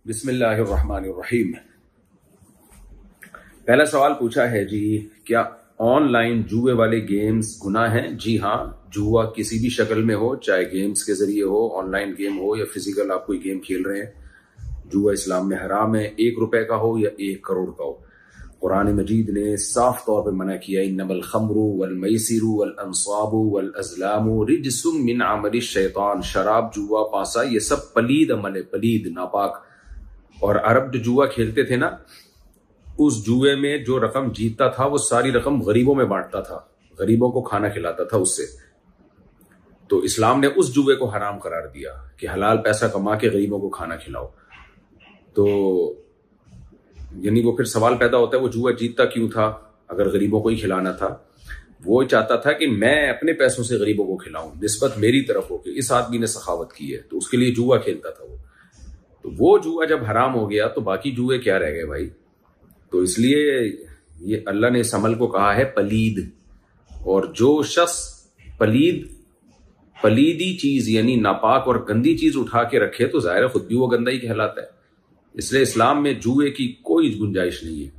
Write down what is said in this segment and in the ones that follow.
بسم اللہ الرحمن الرحیم۔ پہلا سوال پوچھا ہے جی، کیا آن لائن جوئے والے گیمز گناہ ہیں؟ جی ہاں، جوا کسی بھی شکل میں ہو، چاہے گیمز کے ذریعے ہو، آن لائن گیم ہو یا فزیکل آپ کوئی گیم کھیل رہے ہیں، جوا اسلام میں حرام ہے، 1 روپے کا ہو یا 1 کروڑ کا ہو۔ قرآن مجید نے صاف طور پہ منع کیا، انما الخمر والمیسر والانصاب والازلام رجس من عمل الشیطان۔ شراب، جوا، پاسا، یہ سب پلید عمل ہے، پلید، ناپاک۔ اور عرب جو جوا کھیلتے تھے نا، اس جوئے میں جو رقم جیتتا تھا وہ ساری رقم غریبوں میں بانٹتا تھا، غریبوں کو کھانا کھلاتا تھا اس سے۔ تو اسلام نے اس جوئے کو حرام قرار دیا کہ حلال پیسہ کما کے غریبوں کو کھانا کھلاؤ۔ تو یعنی وہ پھر سوال پیدا ہوتا ہے وہ جوا جیتتا کیوں تھا اگر غریبوں کو ہی کھلانا تھا؟ وہ چاہتا تھا کہ میں اپنے پیسوں سے غریبوں کو کھلاؤں، نسبت میری طرف ہو کہ اس آدمی نے سخاوت کی ہے، تو اس کے لیے جوا کھیلتا تھا وہ۔ تو وہ جوا جب حرام ہو گیا تو باقی جوئے کیا رہ گئے بھائی؟ تو اس لیے یہ اللہ نے اس عمل کو کہا ہے پلید۔ اور جو شخص پلیدی چیز یعنی ناپاک اور گندی چیز اٹھا کے رکھے تو ظاہر ہے خود بھی وہ گندا ہی کہلاتا ہے۔ اس لیے اسلام میں جوئے کی کوئی گنجائش نہیں ہے۔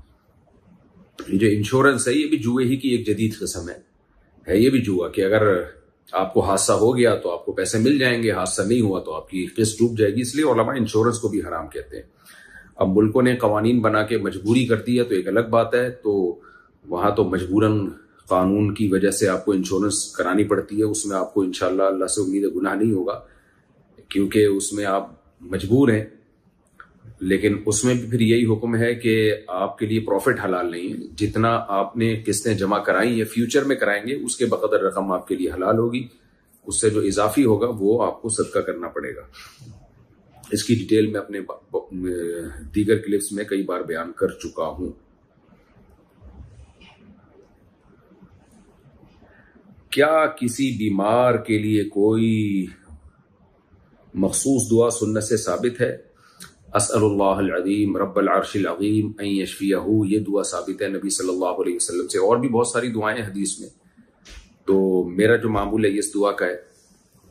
یہ جو انشورنس ہے یہ بھی جوئے ہی کی ایک جدید قسم ہے یہ بھی جوا کہ اگر آپ کو حادثہ ہو گیا تو آپ کو پیسے مل جائیں گے، حادثہ نہیں ہوا تو آپ کی قسط ڈوب جائے گی۔ اس لیے علماء انشورنس کو بھی حرام کہتے ہیں۔ اب ملکوں نے قوانین بنا کے مجبوری کر دی ہے تو ایک الگ بات ہے، تو وہاں تو مجبوراً قانون کی وجہ سے آپ کو انشورنس کرانی پڑتی ہے۔ اس میں آپ کو انشاءاللہ اللہ سے امید ہے گناہ نہیں ہوگا کیونکہ اس میں آپ مجبور ہیں، لیکن اس میں بھی پھر یہی حکم ہے کہ آپ کے لیے پروفٹ حلال نہیں ہے۔ جتنا آپ نے قسطیں جمع کرائیں یا فیوچر میں کرائیں گے اس کے بقدر رقم آپ کے لیے حلال ہوگی، اس سے جو اضافی ہوگا وہ آپ کو صدقہ کرنا پڑے گا۔ اس کی ڈیٹیل میں اپنے دیگر کلپس میں کئی بار بیان کر چکا ہوں۔ کیا کسی بیمار کے لیے کوئی مخصوص دعا سنت سے ثابت ہے؟ اسأل اللہ العظیم رب العرش العظیم ان یشفیہ، یہ دعا ثابت ہے نبی صلی اللہ علیہ وسلم سے، اور بھی بہت ساری دعائیں حدیث میں۔ تو میرا جو معمول ہے اس دعا کا ہے،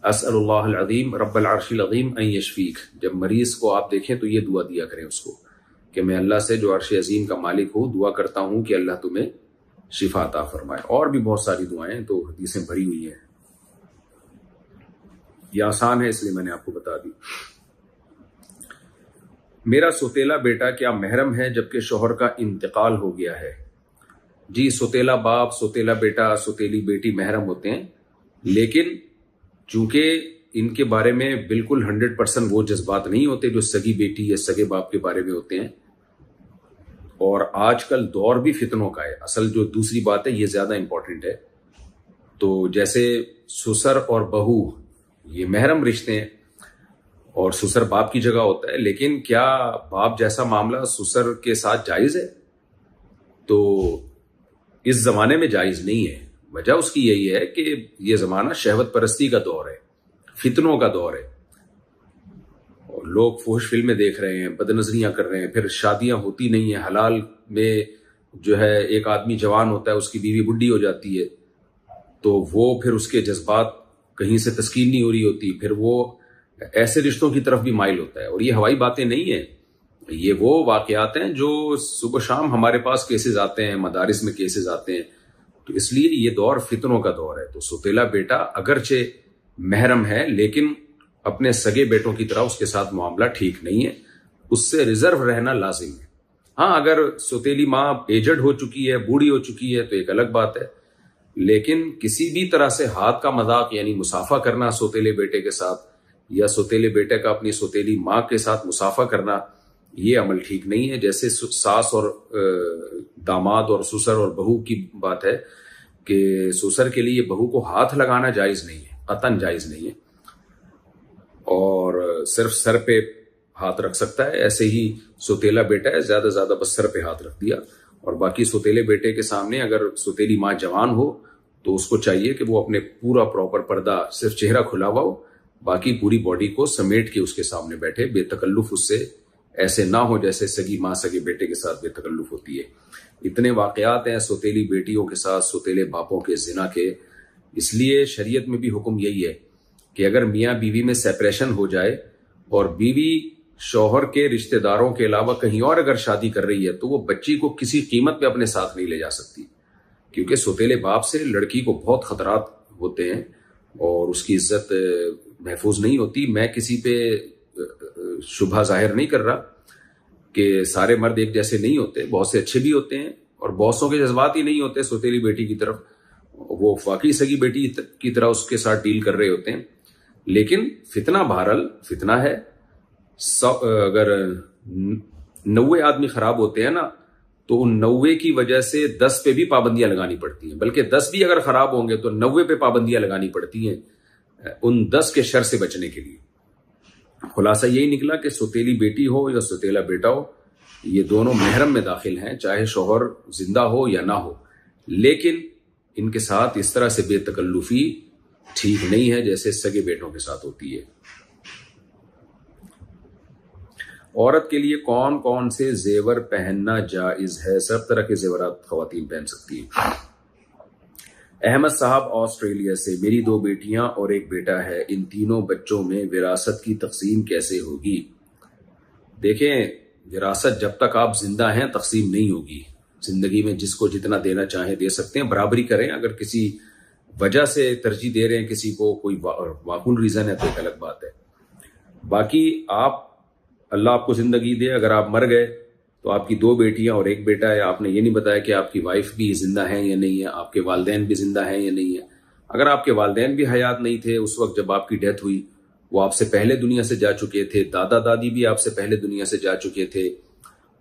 اسأل اللہ العظیم رب العرش العظیم ان یشفیک۔ جب مریض کو آپ دیکھیں تو یہ دعا دیا کریں اس کو کہ میں اللہ سے جو عرش عظیم کا مالک ہوں دعا کرتا ہوں کہ اللہ تمہیں شفا عطا فرمائے۔ اور بھی بہت ساری دعائیں تو حدیثیں بھری ہوئی ہیں، یہ آسان ہے اس لیے میں نے آپ کو بتا دی۔ میرا سوتیلا بیٹا کیا محرم ہے جبکہ شوہر کا انتقال ہو گیا ہے؟ جی، سوتیلا باپ، سوتیلا بیٹا، سوتیلی بیٹی محرم ہوتے ہیں، لیکن چونکہ ان کے بارے میں بالکل 100% وہ جذبات نہیں ہوتے جو سگی بیٹی یا سگے باپ کے بارے میں ہوتے ہیں۔ اور آج کل دور بھی فتنوں کا ہے، اصل جو دوسری بات ہے یہ زیادہ امپورٹنٹ ہے۔ تو جیسے سسر اور بہو یہ محرم رشتے ہیں اور سسر باپ کی جگہ ہوتا ہے، لیکن کیا باپ جیسا معاملہ سسر کے ساتھ جائز ہے؟ تو اس زمانے میں جائز نہیں ہے۔ وجہ اس کی یہی ہے کہ یہ زمانہ شہوت پرستی کا دور ہے، فتنوں کا دور ہے، اور لوگ فحش فلمیں دیکھ رہے ہیں، بد نظریاں کر رہے ہیں، پھر شادیاں ہوتی نہیں ہیں۔ حلال میں جو ہے ایک آدمی جوان ہوتا ہے، اس کی بیوی بڈھی ہو جاتی ہے، تو وہ پھر اس کے جذبات کہیں سے تسکین نہیں ہو رہی ہوتی، پھر وہ ایسے رشتوں کی طرف بھی مائل ہوتا ہے۔ اور یہ ہوائی باتیں نہیں ہیں، یہ وہ واقعات ہیں جو صبح شام ہمارے پاس کیسز آتے ہیں، مدارس میں کیسز آتے ہیں۔ تو اس لیے یہ دور فتنوں کا دور ہے۔ تو سوتیلا بیٹا اگرچہ محرم ہے لیکن اپنے سگے بیٹوں کی طرح اس کے ساتھ معاملہ ٹھیک نہیں ہے، اس سے ریزرو رہنا لازم ہے۔ ہاں، اگر سوتیلی ماں ایجڈ ہو چکی ہے، بوڑھی ہو چکی ہے تو ایک الگ بات ہے، لیکن کسی بھی طرح سے ہاتھ کا مذاق یعنی مسافہ کرنا سوتیلے بیٹے کے ساتھ یا سوتیلے بیٹے کا اپنی سوتیلی ماں کے ساتھ مسافہ کرنا، یہ عمل ٹھیک نہیں ہے۔ جیسے ساس اور داماد اور سسر اور بہو کی بات ہے کہ سسر کے لیے بہو کو ہاتھ لگانا جائز نہیں ہے، قطعاً جائز نہیں ہے، اور صرف سر پہ ہاتھ رکھ سکتا ہے۔ ایسے ہی سوتیلا بیٹا ہے، زیادہ زیادہ بس سر پہ ہاتھ رکھ دیا، اور باقی سوتیلے بیٹے کے سامنے اگر سوتیلی ماں جوان ہو تو اس کو چاہیے کہ وہ اپنے پورا پراپر پردہ، صرف چہرہ کھلا ہوا ہو، باقی پوری باڈی کو سمیٹ کے اس کے سامنے بیٹھے، بے تکلف اس سے ایسے نہ ہو جیسے سگی ماں سگے بیٹے کے ساتھ بے تکلف ہوتی ہے۔ اتنے واقعات ہیں سوتیلی بیٹیوں کے ساتھ، سوتیلے باپوں کے زنا کے۔ اس لیے شریعت میں بھی حکم یہی ہے کہ اگر میاں بیوی میں سیپریشن ہو جائے اور بیوی شوہر کے رشتہ داروں کے علاوہ کہیں اور اگر شادی کر رہی ہے تو وہ بچی کو کسی قیمت پہ اپنے ساتھ نہیں لے جا سکتی، کیونکہ سوتیلے باپ سے لڑکی کو بہت خطرات ہوتے ہیں اور اس کی عزت محفوظ نہیں ہوتی۔ میں کسی پہ شبہ ظاہر نہیں کر رہا کہ سارے مرد ایک جیسے نہیں ہوتے، بہت سے اچھے بھی ہوتے ہیں اور بہتوں کے جذبات ہی نہیں ہوتے سوتیلی بیٹی کی طرف، وہ واقعی سگی بیٹی کی طرح اس کے ساتھ ڈیل کر رہے ہوتے ہیں۔ لیکن فتنہ بہرحال فتنہ ہے، اگر 90 آدمی خراب ہوتے ہیں نا تو ان 90 کی وجہ سے 10 پہ بھی پابندیاں لگانی پڑتی ہیں، بلکہ 10 بھی اگر خراب ہوں گے تو 90 پہ پابندیاں لگانی پڑتی ہیں ان 10 کے شر سے بچنے کے لیے۔ خلاصہ یہی نکلا کہ سوتیلی بیٹی ہو یا سوتیلا بیٹا ہو، یہ دونوں محرم میں داخل ہیں، چاہے شوہر زندہ ہو یا نہ ہو، لیکن ان کے ساتھ اس طرح سے بے تکلفی ٹھیک نہیں ہے جیسے سگے بیٹوں کے ساتھ ہوتی ہے۔ عورت کے لیے کون کون سے زیور پہننا جائز ہے؟ سب طرح کے زیورات خواتین پہن سکتی ہیں۔ احمد صاحب آسٹریلیا سے، میری 2 بیٹیاں اور 1 بیٹا ہے، ان تینوں بچوں میں وراثت کی تقسیم کیسے ہوگی؟ دیکھیں، وراثت جب تک آپ زندہ ہیں تقسیم نہیں ہوگی۔ زندگی میں جس کو جتنا دینا چاہیں دے سکتے ہیں، برابری کریں۔ اگر کسی وجہ سے ترجیح دے رہے ہیں کسی کو، کوئی معقول ریزن ہے تو ایک الگ بات ہے۔ باقی اللہ آپ کو زندگی دے، اگر آپ مر گئے تو آپ کی 2 بیٹیاں اور 1 بیٹا ہے، آپ نے یہ نہیں بتایا کہ آپ کی وائف بھی زندہ ہیں یا نہیں ہے، آپ کے والدین بھی زندہ ہیں یا نہیں ہے۔ اگر آپ کے والدین بھی حیات نہیں تھے اس وقت جب آپ کی ڈیتھ ہوئی، وہ آپ سے پہلے دنیا سے جا چکے تھے، دادا دادی بھی آپ سے پہلے دنیا سے جا چکے تھے،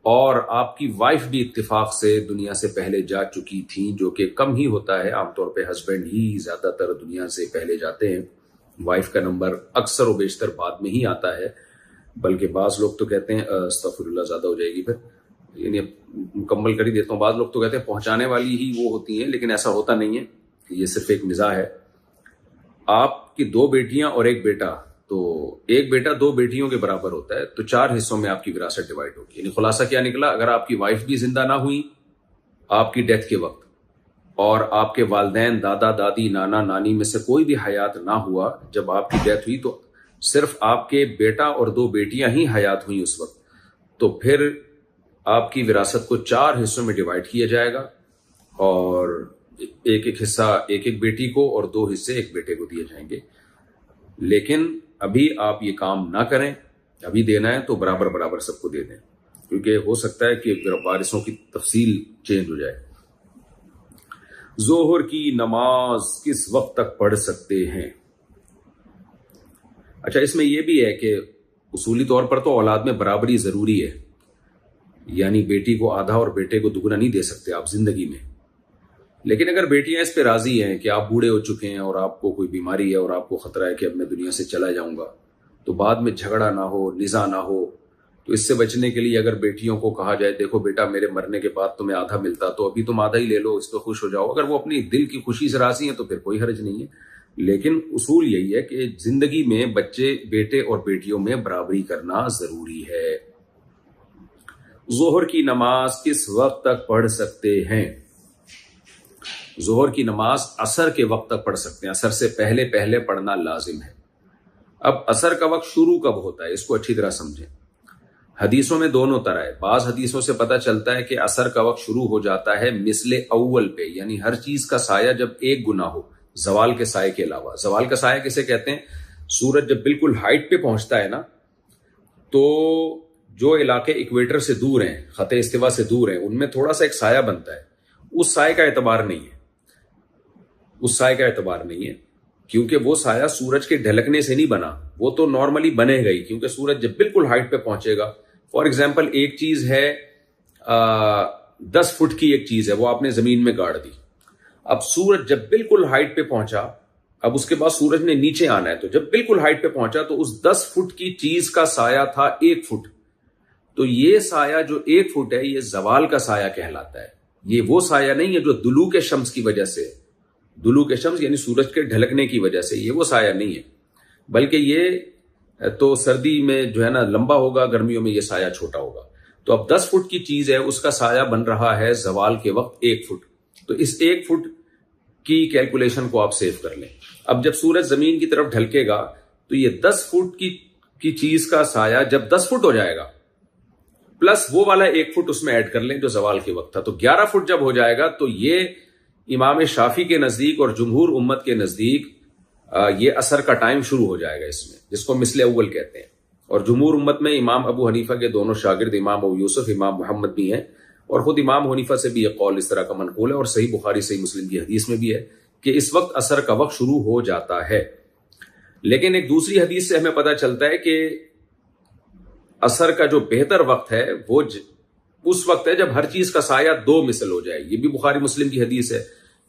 اور آپ کی وائف بھی اتفاق سے دنیا سے پہلے جا چکی تھیں، جو کہ کم ہی ہوتا ہے، عام طور پہ ہسبینڈ ہی زیادہ تر دنیا سے پہلے جاتے ہیں، وائف کا نمبر اکثر و بیشتر بعد میں ہی آتا ہے۔ بلکہ بعض لوگ تو کہتے ہیں استغفر اللہ زیادہ ہو جائے گی، پھر یعنی مکمل کر ہی دیتا ہوں، بعض لوگ تو کہتے ہیں پہنچانے والی ہی وہ ہوتی ہیں، لیکن ایسا ہوتا نہیں ہے، یہ صرف ایک مزاح ہے۔ آپ کی 2 بیٹیاں اور 1 بیٹا، تو 1 بیٹا 2 بیٹیوں کے برابر ہوتا ہے، تو 4 حصوں میں آپ کی وراثت ڈیوائڈ ہوگی۔ یعنی خلاصہ کیا نکلا؟ اگر آپ کی وائف بھی زندہ نہ ہوئی آپ کی ڈیتھ کے وقت، اور آپ کے والدین، دادا دادی، نانا نانی میں سے کوئی بھی حیات نہ ہوا جب آپ کی ڈیتھ ہوئی، تو صرف آپ کے بیٹا اور 2 بیٹیاں ہی حیات ہوئیں اس وقت، تو پھر آپ کی وراثت کو 4 حصوں میں ڈیوائڈ کیا جائے گا، اور ایک حصہ ایک بیٹی کو اور 2 حصے 1 بیٹے کو دیے جائیں گے۔ لیکن ابھی آپ یہ کام نہ کریں، ابھی دینا ہے تو برابر برابر سب کو دے دیں، کیونکہ ہو سکتا ہے کہ وارثوں کی تفصیل چینج ہو جائے۔ ظہر کی نماز کس وقت تک پڑھ سکتے ہیں؟ اچھا، اس میں یہ بھی ہے کہ اصولی طور پر تو اولاد میں برابری ضروری ہے، یعنی بیٹی کو آدھا اور بیٹے کو دگنا نہیں دے سکتے آپ زندگی میں، لیکن اگر بیٹیاں اس پہ راضی ہیں کہ آپ بوڑھے ہو چکے ہیں اور آپ کو کوئی بیماری ہے اور آپ کو خطرہ ہے کہ اب میں دنیا سے چلا جاؤں گا، تو بعد میں جھگڑا نہ ہو، نزاع نہ ہو، تو اس سے بچنے کے لیے اگر بیٹیوں کو کہا جائے دیکھو بیٹا میرے مرنے کے بعد تمہیں آدھا ملتا تو ابھی تم آدھا ہی لے لو، اس پہ خوش ہو جاؤ، اگر وہ اپنی دل کی خوشی سے راضی ہیں تو پھر کوئی حرج نہیں ہے۔ لیکن اصول یہی ہے کہ زندگی میں بچے، بیٹے اور بیٹیوں میں برابری کرنا ضروری ہے۔ ظہر کی نماز کس وقت تک پڑھ سکتے ہیں؟ ظہر کی نماز عصر کے وقت تک پڑھ سکتے ہیں، عصر سے پہلے پڑھنا لازم ہے۔ اب عصر کا وقت شروع کب ہوتا ہے، اس کو اچھی طرح سمجھیں۔ حدیثوں میں دونوں طرح ہے، بعض حدیثوں سے پتہ چلتا ہے کہ عصر کا وقت شروع ہو جاتا ہے مثل اول پہ، یعنی ہر چیز کا سایہ جب ایک گنا ہو، زوال کے سائے کے علاوہ۔ زوال کا سایہ کسے کہتے ہیں؟ سورج جب بالکل ہائٹ پہ پہنچتا ہے نا، تو جو علاقے ایکویٹر سے دور ہیں، خط استوا سے دور ہیں، ان میں تھوڑا سا ایک سایہ بنتا ہے، اس سائے کا اعتبار نہیں ہے، اس سائے کا اعتبار نہیں ہے، کیونکہ وہ سایہ سورج کے ڈھلکنے سے نہیں بنا، وہ تو نارملی بنے گئی، کیونکہ سورج جب بالکل ہائٹ پہ پہنچے گا، فار ایگزامپل ایک چیز ہے 10 فٹ کی ایک چیز ہے، وہ آپ نے زمین میں گاڑ دی، اب سورج جب بالکل ہائٹ پہ پہنچا، اب اس کے بعد سورج نے نیچے آنا ہے، تو جب بالکل ہائٹ پہ پہنچا تو اس 10 فٹ کی چیز کا سایہ تھا 1 فٹ، تو یہ سایہ جو 1 فٹ ہے یہ زوال کا سایہ کہلاتا ہے۔ یہ وہ سایہ نہیں ہے جو دلوک شمس کی وجہ سے، دلوک شمس یعنی سورج کے ڈھلکنے کی وجہ سے، یہ وہ سایہ نہیں ہے، بلکہ یہ تو سردی میں جو ہے نا لمبا ہوگا، گرمیوں میں یہ سایہ چھوٹا ہوگا۔ تو اب 10 فٹ کی چیز ہے، اس کا سایہ بن رہا ہے زوال کے وقت 1 فٹ، تو اس 1 فٹ کی کیلکولیشن کو آپ سیو کر لیں۔ اب جب سورج زمین کی طرف ڈھلکے گا تو یہ 10 فٹ کی کی چیز کا سایہ جب 10 فٹ ہو جائے گا پلس وہ والا 1 فٹ اس میں ایڈ کر لیں جو زوال کے وقت تھا، تو 11 فٹ جب ہو جائے گا تو یہ امام شافعی کے نزدیک اور جمہور امت کے نزدیک یہ اثر کا ٹائم شروع ہو جائے گا اس میں، جس کو مثل اول کہتے ہیں۔ اور جمہور امت میں امام ابو حنیفہ کے دونوں شاگرد امام ابو یوسف امام محمد بھی ہیں، اور خود امام حنیفہ سے بھی یہ قول اس طرح کا منقول ہے، اور صحیح بخاری صحیح مسلم کی حدیث میں بھی ہے کہ اس وقت اثر کا وقت شروع ہو جاتا ہے۔ لیکن ایک دوسری حدیث سے ہمیں پتہ چلتا ہے کہ اثر کا جو بہتر وقت ہے وہ اس وقت ہے جب ہر چیز کا سایہ 2 مثل ہو جائے۔ یہ بھی بخاری مسلم کی حدیث ہے،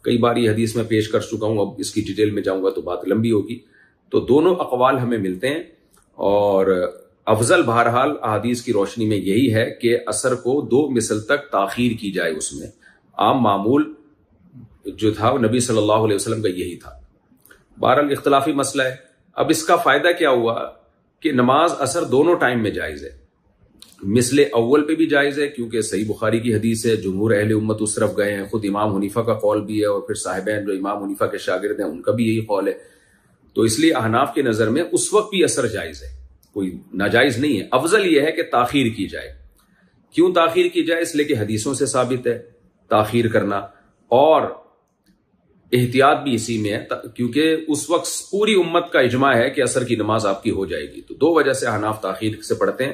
کئی بار یہ حدیث میں پیش کر چکا ہوں، اب اس کی ڈیٹیل میں جاؤں گا تو بات لمبی ہوگی۔ تو دونوں اقوال ہمیں ملتے ہیں، اور افضل بہرحال احادیث کی روشنی میں یہی ہے کہ اثر کو 2 مثل تک تاخیر کی جائے۔ اس میں عام معمول جو تھا وہ نبی صلی اللہ علیہ وسلم کا یہی تھا۔ بہرحال اختلافی مسئلہ ہے۔ اب اس کا فائدہ کیا ہوا کہ نماز اثر دونوں ٹائم میں جائز ہے، مثل اول پہ بھی جائز ہے کیونکہ صحیح بخاری کی حدیث ہے، جمہور اہل امت اس طرف گئے ہیں، خود امام حنیفہ کا قول بھی ہے، اور پھر صاحبین جو امام حنیفہ کے شاگرد ہیں ان کا بھی یہی قول ہے، تو اس لیے احناف کی نظر میں اس وقت بھی اثر جائز ہے، کوئی ناجائز نہیں ہے۔ افضل یہ ہے کہ تاخیر کی جائے۔ کیوں تاخیر کی جائے؟ اس لیے کہ حدیثوں سے ثابت ہے تاخیر کرنا، اور احتیاط بھی اسی میں ہے کیونکہ اس وقت پوری امت کا اجماع ہے کہ عصر کی نماز آپ کی ہو جائے گی، تو 2 وجہ سے احناف تاخیر سے پڑھتے ہیں۔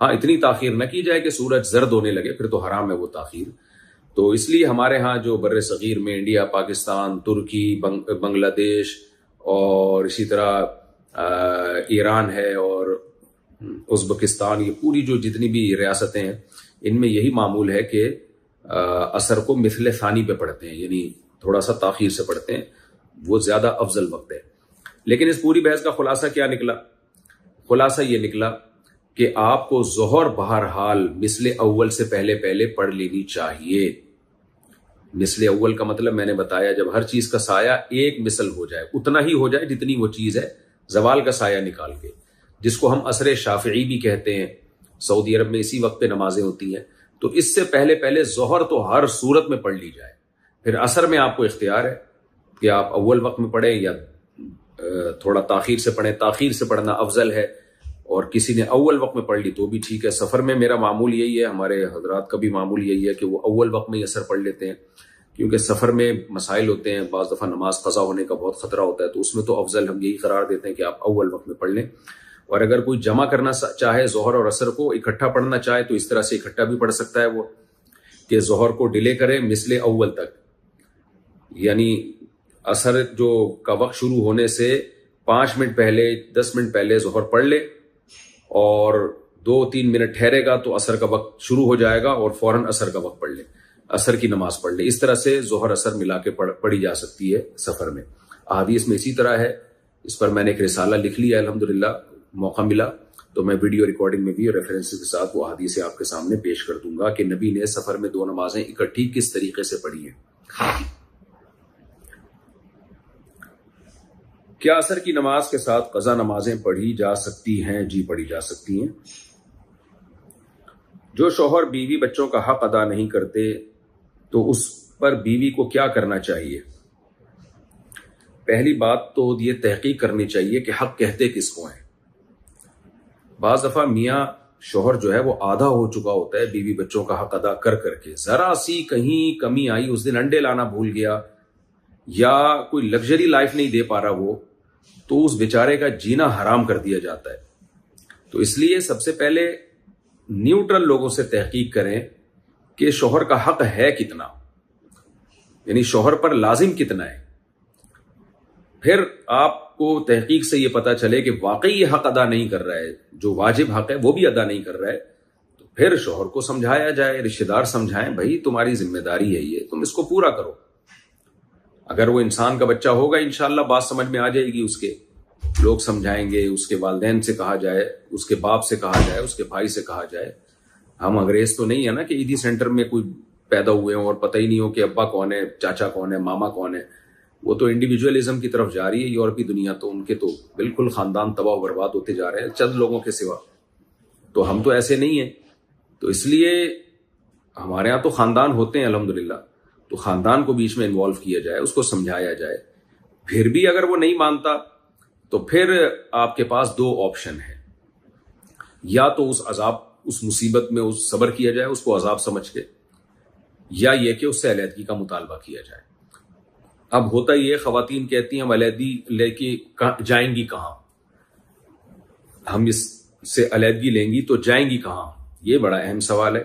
ہاں اتنی تاخیر نہ کی جائے کہ سورج زرد ہونے لگے، پھر تو حرام ہے وہ تاخیر۔ تو اس لیے ہمارے ہاں جو بر صغیر میں انڈیا، پاکستان، ترکی، بنگلہ دیش اور اسی طرح ایران ہے اور ازبکستان، یہ پوری جو جتنی بھی ریاستیں ہیں ان میں یہی معمول ہے کہ عصر کو مثل ثانی پہ پڑھتے ہیں، یعنی تھوڑا سا تاخیر سے پڑھتے ہیں، وہ زیادہ افضل وقت ہے۔ لیکن اس پوری بحث کا خلاصہ کیا نکلا؟ خلاصہ یہ نکلا کہ آپ کو ظہر بہرحال مثل اول سے پہلے پڑھ لینی چاہیے۔ مثل اول کا مطلب میں نے بتایا جب ہر چیز کا سایہ 1 مثل ہو جائے، اتنا ہی ہو جائے جتنی وہ چیز ہے، زوال کا سایہ نکال کے، جس کو ہم عصر شافعی بھی کہتے ہیں۔ سعودی عرب میں اسی وقت پہ نمازیں ہوتی ہیں، تو اس سے پہلے ظہر تو ہر صورت میں پڑھ لی جائے۔ پھر عصر میں آپ کو اختیار ہے کہ آپ اول وقت میں پڑھیں یا تھوڑا تاخیر سے پڑھیں، تاخیر سے پڑھنا افضل ہے، اور کسی نے اول وقت میں پڑھ لی تو بھی ٹھیک ہے۔ سفر میں میرا معمول یہی ہے، ہمارے حضرات کا بھی معمول یہی ہے کہ وہ اول وقت میں ہی عصر پڑھ لیتے ہیں، کیونکہ سفر میں مسائل ہوتے ہیں، بعض دفعہ نماز قضا ہونے کا بہت خطرہ ہوتا ہے، تو اس میں تو افضل ہم یہی قرار دیتے ہیں کہ آپ اول وقت میں پڑھ لیں۔ اور اگر کوئی جمع کرنا چاہے ظہر اور عصر کو اکٹھا پڑھنا چاہے تو اس طرح سے اکٹھا بھی پڑھ سکتا ہے، وہ کہ ظہر کو ڈیلے کرے مثل اول تک، یعنی عصر جو کا وقت شروع ہونے سے 5 منٹ پہلے 10 منٹ پہلے ظہر پڑھ لے، اور 2-3 منٹ ٹھہرے گا تو عصر کا وقت شروع ہو جائے گا، اور فوراً عصر کا وقت پڑھ لے، عصر کی نماز پڑھ لے۔ اس طرح سے ظہر عصر ملا کے پڑھی جا سکتی ہے سفر میں۔ احادیث میں اسی طرح ہے، اس پر میں نے ایک رسالہ لکھ لیا، الحمدللہ موقع ملا تو میں ویڈیو ریکارڈنگ میں بھی ریفرنس کے ساتھ وہ احادیث آپ کے سامنے پیش کر دوں گا کہ نبی نے سفر میں 2 نمازیں اکٹھی کس طریقے سے پڑھی ہیں۔ کیا عصر کی نماز کے ساتھ قضا نمازیں پڑھی جا سکتی ہیں؟ جی پڑھی جا سکتی ہیں۔ جو شوہر بیوی بچوں کا حق ادا نہیں کرتے تو اس پر بیوی کو کیا کرنا چاہیے؟ پہلی بات تو یہ تحقیق کرنی چاہیے کہ حق کہتے کس کو ہیں۔ بعض دفعہ میاں شوہر جو ہے وہ آدھا ہو چکا ہوتا ہے بیوی بچوں کا حق ادا کر کے، ذرا سی کہیں کمی آئی، اس دن انڈے لانا بھول گیا یا کوئی لگژری لائف نہیں دے پا رہا وہ، تو اس بیچارے کا جینا حرام کر دیا جاتا ہے۔ تو اس لیے سب سے پہلے نیوٹرل لوگوں سے تحقیق کریں کہ شوہر کا حق ہے کتنا، یعنی شوہر پر لازم کتنا ہے۔ پھر آپ کو تحقیق سے یہ پتا چلے کہ واقعی یہ حق ادا نہیں کر رہا ہے، جو واجب حق ہے وہ بھی ادا نہیں کر رہا ہے، تو پھر شوہر کو سمجھایا جائے، رشتہ دار سمجھائیں، بھائی تمہاری ذمہ داری ہے یہ، تم اس کو پورا کرو۔ اگر وہ انسان کا بچہ ہوگا انشاءاللہ بات سمجھ میں آ جائے گی، اس کے لوگ سمجھائیں گے، اس کے والدین سے کہا جائے، اس کے باپ سے کہا جائے، اس کے بھائی سے کہا جائے۔ ہم انگریز تو نہیں ہے نا کہ عیدی سینٹر میں کوئی پیدا ہوئے ہوں اور پتہ ہی نہیں ہو کہ ابا کون ہے، چاچا کون ہے، ماما کون ہے۔ وہ تو انڈیویجولزم کی طرف جا رہی ہے یورپی دنیا، تو ان کے تو بالکل خاندان تباہ و برباد ہوتے جا رہے ہیں چند لوگوں کے سوا۔ تو ہم تو ایسے نہیں ہیں، تو اس لیے ہمارے ہاں تو خاندان ہوتے ہیں الحمدللہ، تو خاندان کو بیچ میں انوالو کیا جائے، اس کو سمجھایا جائے۔ پھر بھی اگر وہ نہیں مانتا تو پھر آپ کے پاس 2 آپشن ہیں۔ یا تو اس عذاب، اس مصیبت میں اس صبر کیا جائے اس کو عذاب سمجھ کے، یا یہ کہ اس سے علیحدگی کا مطالبہ کیا جائے۔ اب ہوتا یہ خواتین کہتی ہیں ہم علیحدگی لے کے جائیں گی کہاں، ہم اس سے علیحدگی لیں گی تو جائیں گی کہاں؟ یہ بڑا اہم سوال ہے۔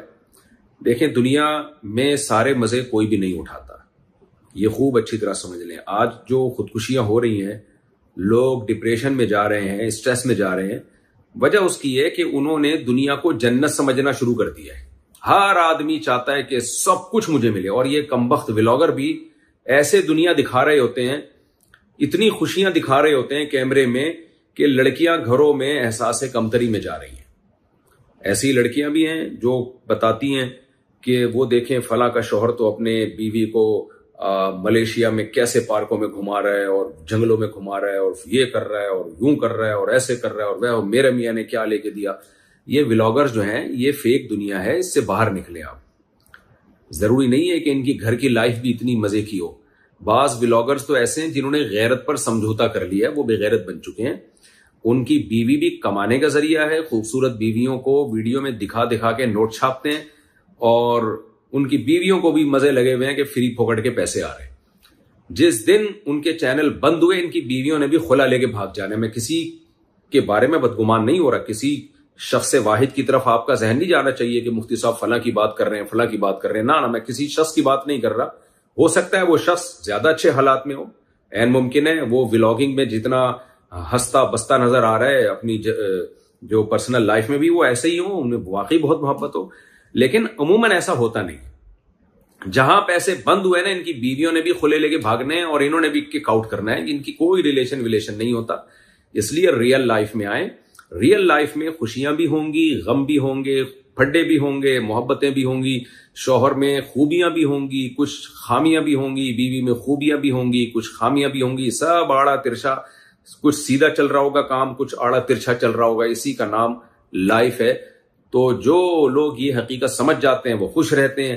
دیکھیں دنیا میں سارے مزے کوئی بھی نہیں اٹھاتا، یہ خوب اچھی طرح سمجھ لیں۔ آج جو خودکشیاں ہو رہی ہیں، لوگ ڈپریشن میں جا رہے ہیں، اسٹریس میں جا رہے ہیں، وجہ اس کی ہے کہ انہوں نے دنیا کو جنت سمجھنا شروع کر دیا ہے۔ ہر آدمی چاہتا ہے کہ سب کچھ مجھے ملے، اور یہ کمبخت ولاگر بھی ایسے دنیا دکھا رہے ہوتے ہیں، اتنی خوشیاں دکھا رہے ہوتے ہیں کیمرے میں کہ لڑکیاں گھروں میں احساس کمتری میں جا رہی ہیں۔ ایسی لڑکیاں بھی ہیں جو بتاتی ہیں کہ وہ دیکھیں فلاں کا شوہر تو اپنے بیوی کو ملیشیا میں کیسے پارکوں میں گھما رہا ہے اور جنگلوں میں گھما رہا ہے اور یہ کر رہا ہے اور یوں کر رہا ہے اور ایسے کر رہا ہے اور وہ میرے میاں نے کیا لے کے دیا۔ یہ ولاگرز جو ہیں یہ فیک دنیا ہے، اس سے باہر نکلیں آپ۔ ضروری نہیں ہے کہ ان کی گھر کی لائف بھی اتنی مزے کی ہو۔ بعض ولاگرز تو ایسے ہیں جنہوں نے غیرت پر سمجھوتا کر لیا ہے، وہ بے غیرت بن چکے ہیں۔ ان کی بیوی بھی کمانے کا ذریعہ ہے، خوبصورت بیویوں کو ویڈیو میں دکھا دکھا کے نوٹ چھاپتے ہیں، اور ان کی بیویوں کو بھی مزے لگے ہوئے ہیں کہ فری پھوکٹ کے پیسے آ رہے ہیں۔ جس دن ان کے چینل بند ہوئے ان کی بیویوں نے بھی خلا لے کے بھاگ جانے۔ میں کسی کے بارے میں بدگمان نہیں ہو رہا، کسی شخص واحد کی طرف آپ کا ذہن نہیں جانا چاہیے کہ مفتی صاحب فلاں کی بات کر رہے ہیں، فلاں کی بات کر رہے ہیں۔ نہ میں کسی شخص کی بات نہیں کر رہا۔ ہو سکتا ہے وہ شخص زیادہ اچھے حالات میں ہو، عین ممکن ہے وہ ولاگنگ میں جتنا ہنستا بستا نظر آ رہا ہے اپنی جو پرسنل لائف میں بھی وہ ایسے ہی ہوں، انہیں واقعی بہت محبت ہو، لیکن عموماً ایسا ہوتا نہیں۔ جہاں پیسے بند ہوئے نا ان کی بیویوں نے بھی خلے لے کے بھاگنے ہیں اور انہوں نے بھی کک آؤٹ کرنا ہے، ان کی کوئی ریلیشن نہیں ہوتا۔ اس لیے ریئل لائف میں آئیں، ریئل لائف میں خوشیاں بھی ہوں گی، غم بھی ہوں گے، پھڈے بھی ہوں گے، محبتیں بھی ہوں گی، شوہر میں خوبیاں بھی ہوں گی، کچھ خامیاں بھی ہوں گی، بیوی میں خوبیاں بھی ہوں گی، کچھ خامیاں بھی ہوں گی، سب آڑا ترچھا، کچھ سیدھا چل رہا ہوگا کام، کچھ آڑا ترچھا چل رہا ہوگا، اسی کا نام لائف ہے۔ تو جو لوگ یہ حقیقت سمجھ جاتے ہیں وہ خوش رہتے ہیں،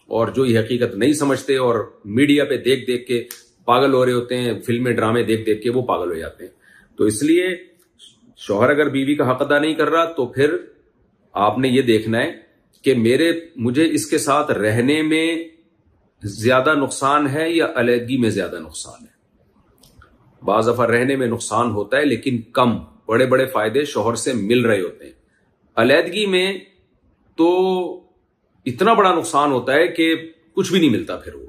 اور جو یہ حقیقت نہیں سمجھتے اور میڈیا پہ دیکھ دیکھ کے پاگل ہو رہے ہوتے ہیں، فلمیں ڈرامے دیکھ دیکھ کے وہ پاگل ہو جاتے ہیں۔ تو اس لیے شوہر اگر بیوی کا حق ادا نہیں کر رہا تو پھر آپ نے یہ دیکھنا ہے کہ مجھے اس کے ساتھ رہنے میں زیادہ نقصان ہے یا علیحدگی میں زیادہ نقصان ہے۔ بعض دفعہ رہنے میں نقصان ہوتا ہے لیکن کم، بڑے بڑے فائدے شوہر سے مل رہے ہوتے ہیں۔ علیحدگی میں تو اتنا بڑا نقصان ہوتا ہے کہ کچھ بھی نہیں ملتا پھر وہ،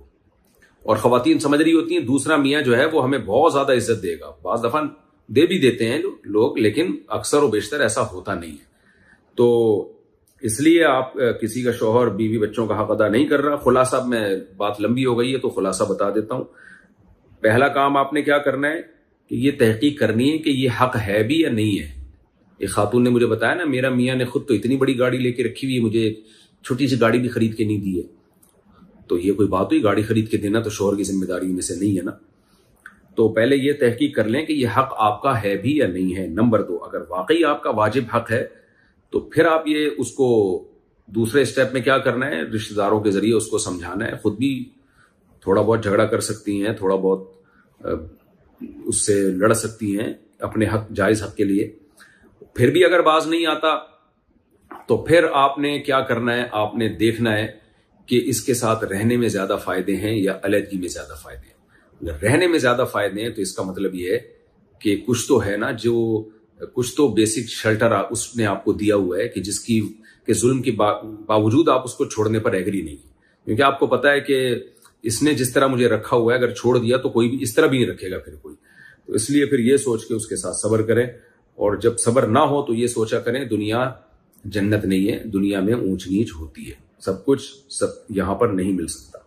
اور خواتین سمجھ رہی ہوتی ہیں دوسرا میاں جو ہے وہ ہمیں بہت زیادہ عزت دے گا۔ بعض دفعہ دے بھی دیتے ہیں لوگ، لیکن اکثر و بیشتر ایسا ہوتا نہیں ہے۔ تو اس لیے آپ کسی کا شوہر بیوی بچوں کا حق ادا نہیں کر رہا۔ خلاصہ میں بات لمبی ہو گئی ہے تو خلاصہ بتا دیتا ہوں۔ پہلا کام آپ نے کیا کرنا ہے کہ یہ تحقیق کرنی ہے کہ یہ حق ہے بھی یا نہیں ہے۔ ایک خاتون نے مجھے بتایا نا میرا میاں نے خود تو اتنی بڑی گاڑی لے کے رکھی ہوئی ہے، مجھے ایک چھوٹی سی گاڑی بھی خرید کے نہیں دی ہے۔ تو یہ کوئی بات ہوئی؟ گاڑی خرید کے دینا تو شوہر کی ذمہ داری میں سے نہیں ہے نا۔ تو پہلے یہ تحقیق کر لیں کہ یہ حق آپ کا ہے بھی یا نہیں ہے۔ نمبر 2، اگر واقعی آپ کا واجب حق ہے تو پھر آپ یہ اس کو دوسرے اسٹیپ میں کیا کرنا ہے، رشتہ داروں کے ذریعے اس کو سمجھانا ہے۔ خود بھی تھوڑا بہت جھگڑا کر سکتی ہیں، تھوڑا بہت اس سے لڑ سکتی ہیں اپنے حق، جائز حق کے لیے۔ پھر بھی اگر باز نہیں آتا تو پھر آپ نے کیا کرنا ہے، آپ نے دیکھنا ہے کہ اس کے ساتھ رہنے میں زیادہ فائدے ہیں یا علیحدگی میں زیادہ فائدے ہیں۔ اگر رہنے میں زیادہ فائدے ہیں تو اس کا مطلب یہ ہے کہ کچھ تو ہے نا، جو کچھ تو بیسک شیلٹر اس نے آپ کو دیا ہوا ہے کہ جس کی کہ ظلم کے باوجود آپ اس کو چھوڑنے پر ایگری نہیں، کیونکہ آپ کو پتا ہے کہ اس نے جس طرح مجھے رکھا ہوا ہے اگر چھوڑ دیا تو کوئی بھی اس طرح بھی نہیں رکھے گا پھر کوئی۔ تو اس لیے پھر یہ سوچ کے اس کے ساتھ صبر کریں، اور جب صبر نہ ہو تو یہ سوچا کریں دنیا جنت نہیں ہے، دنیا میں اونچ نیچ ہوتی ہے، سب کچھ یہاں پر نہیں مل سکتا۔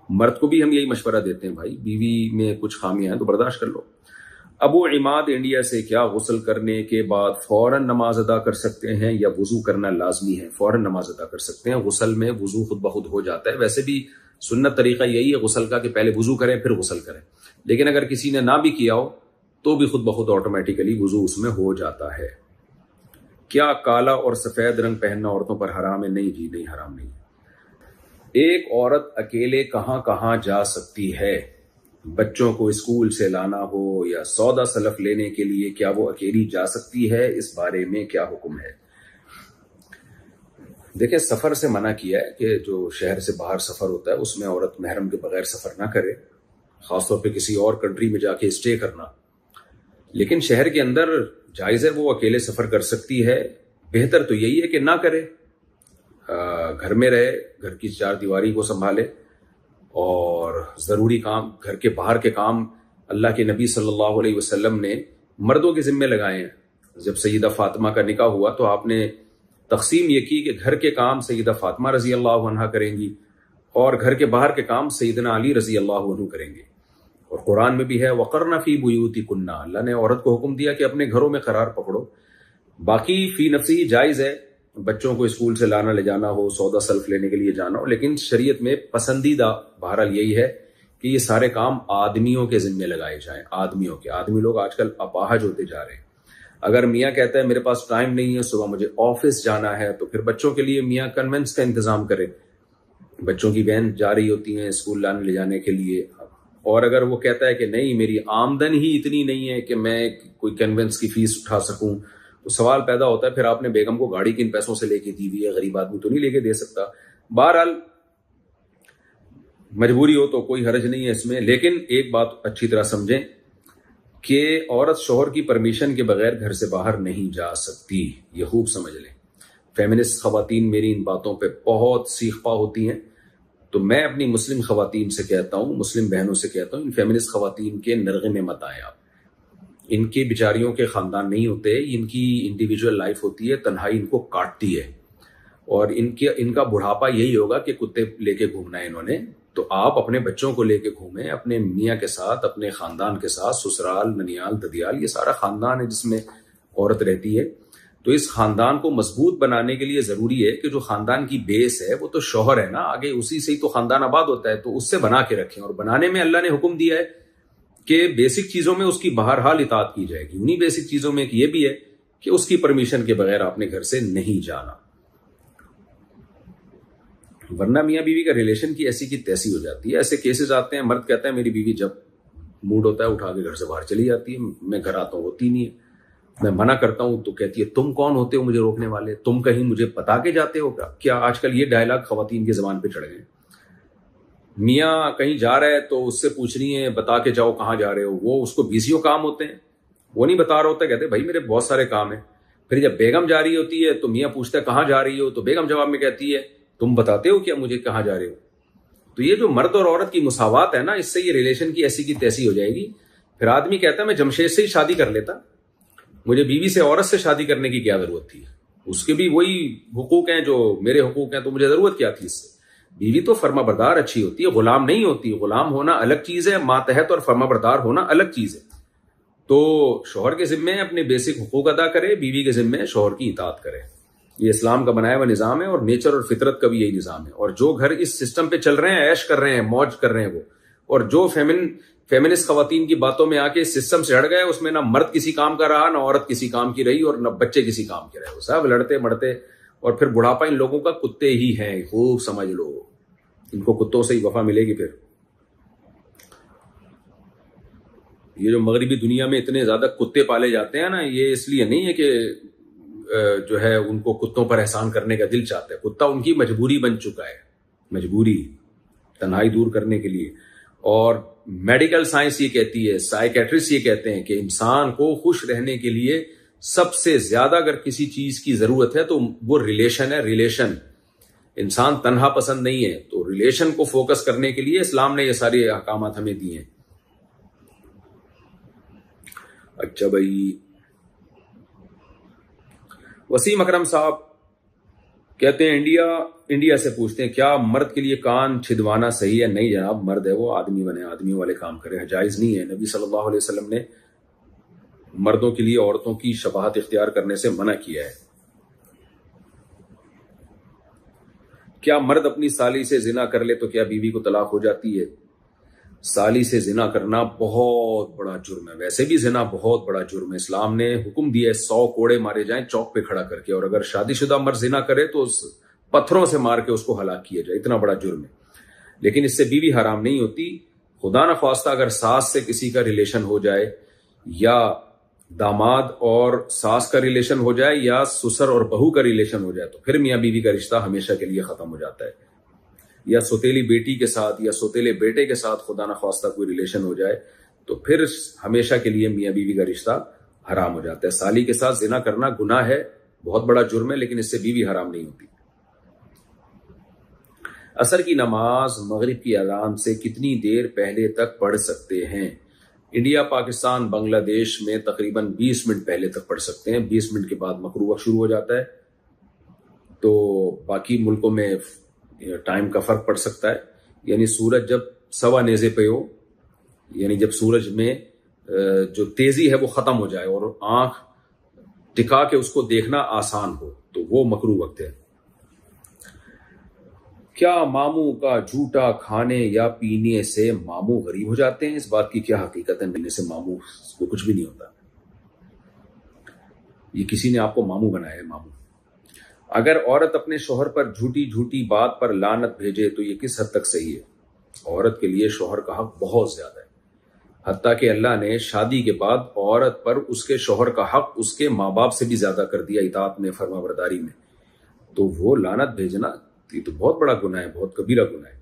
مرد کو بھی ہم یہی مشورہ دیتے ہیں، بھائی بیوی میں کچھ خامیاں ہیں تو برداشت کر لو۔ ابو عماد انڈیا سے، کیا غسل کرنے کے بعد فوراً نماز ادا کر سکتے ہیں یا وضو کرنا لازمی ہے؟ فوراً نماز ادا کر سکتے ہیں، غسل میں وضو خود بخود ہو جاتا ہے۔ ویسے بھی سنت طریقہ یہی ہے غسل کا کہ پہلے وضو کریں پھر غسل کریں، لیکن اگر کسی نے نہ بھی کیا ہو تو بھی خود بخود آٹومیٹیکلی وضو اس میں ہو جاتا ہے۔ کیا کالا اور سفید رنگ پہننا عورتوں پر حرام ہے؟ نہیں جی، نہیں، حرام نہیں۔ ایک عورت اکیلے کہاں کہاں جا سکتی ہے؟ بچوں کو اسکول سے لانا ہو یا سودا سلف لینے کے لیے کیا وہ اکیلی جا سکتی ہے؟ اس بارے میں کیا حکم ہے؟ دیکھیں، سفر سے منع کیا ہے کہ جو شہر سے باہر سفر ہوتا ہے اس میں عورت محرم کے بغیر سفر نہ کرے، خاص طور پہ کسی اور کنٹری میں جا کے اسٹے کرنا۔ لیکن شہر کے اندر جائز ہے، وہ اکیلے سفر کر سکتی ہے۔ بہتر تو یہی ہے کہ نہ کرے، گھر میں رہے، گھر کی چار دیواری کو سنبھالے، اور ضروری کام، گھر کے باہر کے کام اللہ کے نبی صلی اللہ علیہ وسلم نے مردوں کے ذمے لگائے ہیں۔ جب سیدہ فاطمہ کا نکاح ہوا تو آپ نے تقسیم یہ کی کہ گھر کے کام سیدہ فاطمہ رضی اللہ عنہا کریں گی اور گھر کے باہر کے کام سیدنا علی رضی اللہ عنہ کریں گے۔ اور قرآن میں بھی ہے وَقَرْنَ فِي بُيُوتِكُنَّ، اللہ نے عورت کو حکم دیا کہ اپنے گھروں میں قرار پکڑو۔ باقی فی نفسی جائز ہے، بچوں کو اسکول سے لانا لے جانا ہو، سودا سلف لینے کے لیے جانا ہو، لیکن شریعت میں پسندیدہ بہرحال یہی ہے کہ یہ سارے کام آدمیوں کے ذمے لگائے جائیں۔ آدمی لوگ آج کل اپاہج ہوتے جا رہے ہیں۔ اگر میاں کہتا ہے میرے پاس ٹائم نہیں ہے، صبح مجھے آفس جانا ہے، تو پھر بچوں کے لیے میاں کنوینس کا انتظام کرے۔ بچوں کی وین جا رہی ہوتی ہیں اسکول لانے لے جانے کے لیے، اور اگر وہ کہتا ہے کہ نہیں میری آمدن ہی اتنی نہیں ہے کہ میں کوئی کنوینس کی فیس اٹھا سکوں، تو سوال پیدا ہوتا ہے پھر آپ نے بیگم کو گاڑی کن پیسوں سے لے کے دی ہوئی ہے؟ غریب آدمی تو نہیں لے کے دے سکتا۔ بہرحال مجبوری ہو تو کوئی حرج نہیں ہے اس میں، لیکن ایک بات اچھی طرح سمجھیں کہ عورت شوہر کی پرمیشن کے بغیر گھر سے باہر نہیں جا سکتی، یہ خوب سمجھ لیں۔ فیمنسٹ خواتین میری ان باتوں پہ بہت سیخ پا ہوتی ہیں، تو میں اپنی مسلم خواتین سے کہتا ہوں، مسلم بہنوں سے کہتا ہوں، ان فیمنسٹ خواتین کے نرغے میں مت آئیں آپ۔ ان کے بیچاریوں کے خاندان نہیں ہوتے، ان کی انڈیویجول لائف ہوتی ہے، تنہائی ان کو کاٹتی ہے، اور ان کا بڑھاپا یہی ہوگا کہ کتے لے کے گھومنا ہے انہوں نے۔ تو آپ اپنے بچوں کو لے کے گھومیں، اپنے میاں کے ساتھ، اپنے خاندان کے ساتھ، سسرال، ننیال، ددیال، یہ سارا خاندان ہے جس میں عورت رہتی ہے۔ تو اس خاندان کو مضبوط بنانے کے لیے ضروری ہے کہ جو خاندان کی بیس ہے وہ تو شوہر ہے نا، آگے اسی سے ہی تو خاندان آباد ہوتا ہے، تو اس سے بنا کے رکھیں۔ اور بنانے میں اللہ نے حکم دیا ہے کہ بیسک چیزوں میں اس کی بہرحال اطاعت کی جائے گی۔ انہی بیسک چیزوں میں یہ بھی ہے کہ اس کی پرمیشن کے بغیر آپ نے گھر سے نہیں جانا، ورنہ میاں بیوی کا ریلیشن کی ایسی کی تیسی ہو جاتی ہے۔ ایسے کیسز آتے ہیں، مرد کہتا ہے میری بیوی جب موڈ ہوتا ہے اٹھا کے گھر سے باہر چلی جاتی ہے، میں گھر آتا ہوں ہوتی نہیں ہے، میں منع کرتا ہوں تو کہتی ہے تم کون ہوتے ہو مجھے روکنے والے، تم کہیں مجھے بتا کے جاتے ہو کیا؟ آج کل یہ ڈائلاگ خواتین کی زبان پہ چڑھ گئے۔ میاں کہیں جا رہا ہے تو اس سے پوچھ رہی ہیں بتا کے جاؤ کہاں جا رہے ہو، وہ اس کو بیزیوں کام ہوتے ہیں، وہ نہیں بتا رہا ہوتا، کہتے بھائی میرے بہت سارے کام ہیں۔ پھر جب بیگم جا رہی ہوتی ہے تو میاں پوچھتا ہے کہاں جا رہی ہو، تو بیگم جواب میں کہتی ہے تم بتاتے ہو کیا مجھے کہاں جا رہے ہو؟ تو یہ جو مرد اور عورت کی مساوات ہے نا، اس سے یہ ریلیشن کی ایسی کی تیسی ہو جائے گی۔ پھر آدمی کہتا ہے میں جمشید سے ہی شادی کر لیتا، مجھے بیوی سے عورت سے شادی کرنے کی کیا ضرورت تھی؟ اس کے بھی وہی حقوق ہیں جو میرے حقوق ہیں، تو مجھے ضرورت کیا تھی اس سے؟ بیوی تو فرما بردار اچھی ہوتی ہے، غلام نہیں ہوتی۔ غلام ہونا الگ چیز ہے، ماتحت اور فرما بردار ہونا الگ چیز ہے۔ تو شوہر کے ذمے اپنے بیسک حقوق ادا کرے، بیوی کے ذمے شوہر کی اطاعت کرے۔ یہ اسلام کا بنایا ہوا نظام ہے، اور نیچر اور فطرت کا بھی یہی نظام ہے۔ اور جو گھر اس سسٹم پہ چل رہے ہیں، عیش کر رہے ہیں، موج کر رہے ہیں وہ، اور جو فیمنسٹ خواتین کی باتوں میں آ کے اس سسٹم سے ہٹ گئے، اس میں نہ مرد کسی کام کا رہا، نہ عورت کسی کام کی رہی، اور نہ بچے کسی کام کے رہے، وہ سب لڑتے مڑتے، اور پھر بڑھاپا ان لوگوں کا کتے ہی ہیں، خوب سمجھ لو، ان کو کتوں سے ہی وفا ملے گی۔ پھر یہ جو مغربی دنیا میں اتنے زیادہ کتے پالے جاتے ہیں نا، یہ اس لیے نہیں ہے کہ جو ہے ان کو کتوں پر احسان کرنے کا دل چاہتا ہے، کتا ان کی مجبوری بن چکا ہے، مجبوری تنہائی دور کرنے کے لیے۔ اور میڈیکل سائنس یہ کہتی ہے، سائیکیٹرسٹ یہ کہتے ہیں کہ انسان کو خوش رہنے کے لیے سب سے زیادہ اگر کسی چیز کی ضرورت ہے تو وہ ریلیشن ہے۔ ریلیشن، انسان تنہا پسند نہیں ہے، تو ریلیشن کو فوکس کرنے کے لیے اسلام نے یہ سارے احکامات ہمیں دیے ہیں۔ اچھا بھائی، وسیم اکرم صاحب کہتے ہیں انڈیا سے پوچھتے ہیں کیا مرد کے لیے کان چھدوانا صحیح ہے؟ نہیں جناب، مرد ہے وہ آدمی بنے، آدمیوں والے کام کرے، جائز نہیں ہے۔ نبی صلی اللہ علیہ وسلم نے مردوں کے لیے عورتوں کی شباہت اختیار کرنے سے منع کیا ہے۔ کیا مرد اپنی سالی سے زنا کر لے تو کیا بیوی کو طلاق ہو جاتی ہے؟ سالی سے زنا کرنا بہت بڑا جرم ہے، ویسے بھی زنا بہت بڑا جرم ہے۔ اسلام نے حکم دیا ہے 100 کوڑے مارے جائیں چوک پہ کھڑا کر کے، اور اگر شادی شدہ مرد زنا کرے تو پتھروں سے مار کے اس کو ہلاک کیا جائے، اتنا بڑا جرم ہے۔ لیکن اس سے بیوی حرام نہیں ہوتی، خدا نخواستہ اگر ساس سے کسی کا ریلیشن ہو جائے یا داماد اور ساس کا ریلیشن ہو جائے یا سسر اور بہو کا ریلیشن ہو جائے تو پھر میاں بیوی کا رشتہ ہمیشہ کے لیے ختم ہو جاتا ہے. یا سوتیلی بیٹی کے ساتھ یا سوتیلے بیٹے کے ساتھ خدا نخواستہ کوئی ریلیشن ہو جائے تو پھر ہمیشہ کے لیے میاں بیوی کا رشتہ حرام ہو جاتا ہے. سالی کے ساتھ زنا کرنا گناہ ہے، بہت بڑا جرم ہے، لیکن اس سے بیوی حرام نہیں ہوتی. عصر کی نماز مغرب کی اذان سے کتنی دیر پہلے تک پڑھ سکتے ہیں؟ انڈیا، پاکستان، بنگلہ دیش میں تقریباً 20 منٹ پہلے تک پڑھ سکتے ہیں. 20 منٹ کے بعد مکروہ وقت شروع ہو جاتا ہے. تو باقی ملکوں میں ٹائم کا فرق پڑ سکتا ہے. یعنی سورج جب سوا نیزے پہ ہو، یعنی جب سورج میں جو تیزی ہے وہ ختم ہو جائے اور آنکھ ٹکا کے اس کو دیکھنا آسان ہو تو وہ مکروہ وقت ہے. کیا ماموں کا جھوٹا کھانے یا پینے سے ماموں غریب ہو جاتے ہیں؟ اس بات کی کیا حقیقت ہے؟ ملنے سے ماموں کو کچھ بھی نہیں ہوتا. یہ کسی نے آپ کو ماموں بنایا ہے. ماموں اگر عورت اپنے شوہر پر جھوٹی بات پر لعنت بھیجے تو یہ کس حد تک صحیح ہے؟ عورت کے لیے شوہر کا حق بہت زیادہ ہے، حتیٰ کہ اللہ نے شادی کے بعد عورت پر اس کے شوہر کا حق اس کے ماں باپ سے بھی زیادہ کر دیا اطاعت میں، فرما برداری میں. تو وہ لعنت بھیجنا یہ تو بہت بڑا گناہ ہے، بہت کبیرہ گناہ ہے.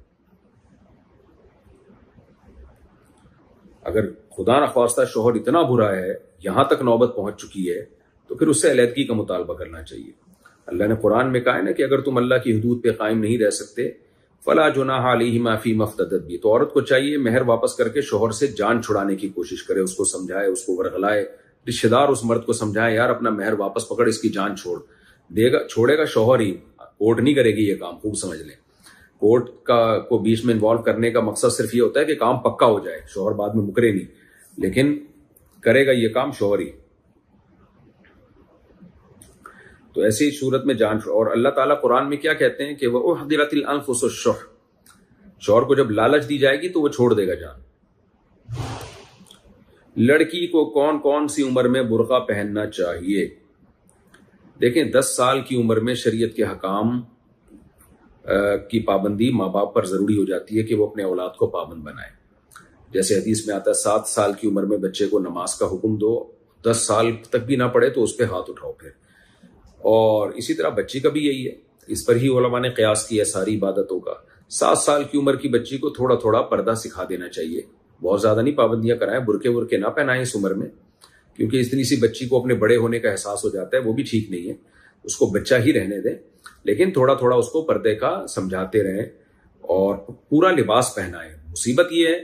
اگر خدا نخواستہ شوہر اتنا برا ہے، یہاں تک نوبت پہنچ چکی ہے تو پھر اس سے علیحدگی کا مطالبہ کرنا چاہیے. اللہ نے قرآن میں کہا ہے نا کہ اگر تم اللہ کی حدود پہ قائم نہیں رہ سکتے فلا جناح علیہما فیما افتدت بھی، تو عورت کو چاہیے مہر واپس کر کے شوہر سے جان چھڑانے کی کوشش کرے، اس کو سمجھائے، اس کو ورغلائے. رشتہ دار اس مرد کو سمجھائے یار اپنا مہر واپس پکڑ، اس کی جان چھوڑے گا شوہر ہی، کورٹ نہیں کرے گی یہ کام. خوب سمجھ لیں، کورٹ کو بیچ میں انوالو کرنے کا مقصد صرف یہ ہوتا ہے کہ کام پکا ہو جائے، شوہر بعد میں مکرے نہیں، لیکن کرے گا یہ کام شوہر ہی. تو ایسی صورت میں جان چھوڑ. اور اللہ تعالیٰ قرآن میں کیا کہتے ہیں کہ وَأُحْضِرَتِ الْأَنفُسُ الشُّحَّ، شوہر کو جب لالچ دی جائے گی تو وہ چھوڑ دے گا جان. لڑکی کو کون کون سی عمر میں برقع پہننا چاہیے؟ دیکھیں 10 سال کی عمر میں شریعت کے حکام کی پابندی ماں باپ پر ضروری ہو جاتی ہے کہ وہ اپنے اولاد کو پابند بنائے. جیسے حدیث میں آتا ہے 7 سال کی عمر میں بچے کو نماز کا حکم دو، 10 سال تک بھی نہ پڑھے تو اس پہ ہاتھ اٹھاؤ پھر. اور اسی طرح بچی کا بھی یہی ہے، اس پر ہی علماء نے قیاس کیا ساری عبادتوں کا. 7 سال کی عمر کی بچی کو تھوڑا تھوڑا پردہ سکھا دینا چاہیے، بہت زیادہ نہیں پابندیاں کرائیں، برقعے نہ پہنائیں اس عمر میں، کیونکہ اتنی سی بچی کو اپنے بڑے ہونے کا احساس ہو جاتا ہے، وہ بھی ٹھیک نہیں ہے. اس کو بچہ ہی رہنے دیں، لیکن تھوڑا تھوڑا اس کو پردے کا سمجھاتے رہیں اور پورا لباس پہنائیں. مصیبت یہ ہے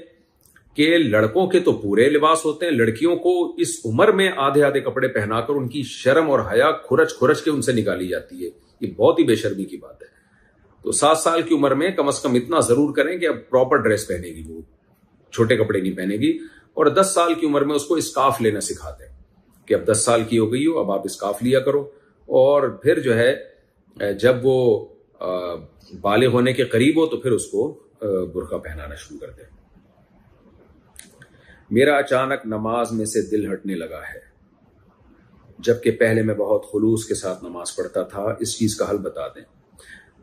کہ لڑکوں کے تو پورے لباس ہوتے ہیں، لڑکیوں کو اس عمر میں آدھے آدھے کپڑے پہنا کر ان کی شرم اور حیا کھرچ کے ان سے نکالی جاتی ہے. یہ بہت ہی بے شرمی کی بات ہے. تو 7 سال کی عمر میں کم از کم اتنا ضرور کریں کہ اب پراپر ڈریس پہنے گی، وہ چھوٹے کپڑے نہیں پہنے گی. اور 10 سال کی عمر میں اس کو اسکارف لینا سکھا دیں کہ اب 10 سال کی ہو گئی ہو، اب آپ اسکارف لیا کرو. اور پھر جو ہے جب وہ بالغ ہونے کے قریب ہو تو پھر اس کو برقع پہنانا شروع کر دیں. میرا اچانک نماز میں سے دل ہٹنے لگا ہے جبکہ پہلے میں بہت خلوص کے ساتھ نماز پڑھتا تھا، اس چیز کا حل بتا دیں.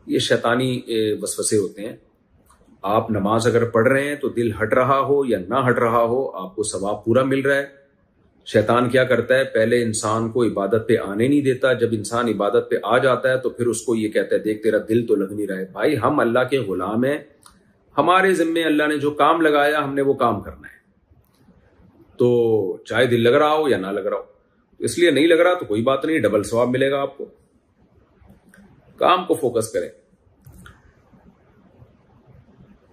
یہ شیطانی وسوسے ہوتے ہیں. آپ نماز اگر پڑھ رہے ہیں تو دل ہٹ رہا ہو یا نہ ہٹ رہا ہو، آپ کو ثواب پورا مل رہا ہے. شیطان کیا کرتا ہے، پہلے انسان کو عبادت پہ آنے نہیں دیتا، جب انسان عبادت پہ آ جاتا ہے تو پھر اس کو یہ کہتا ہے دیکھ تیرا دل تو لگ نہیں رہا ہے. بھائی ہم اللہ کے غلام ہیں، ہمارے ذمے اللہ نے جو کام لگایا ہم نے وہ کام کرنا ہے. تو چاہے دل لگ رہا ہو یا نہ لگ رہا ہو، اس لیے نہیں لگ رہا تو کوئی بات نہیں، ڈبل ثواب ملے گا آپ کو. کام کو فوکس کریں.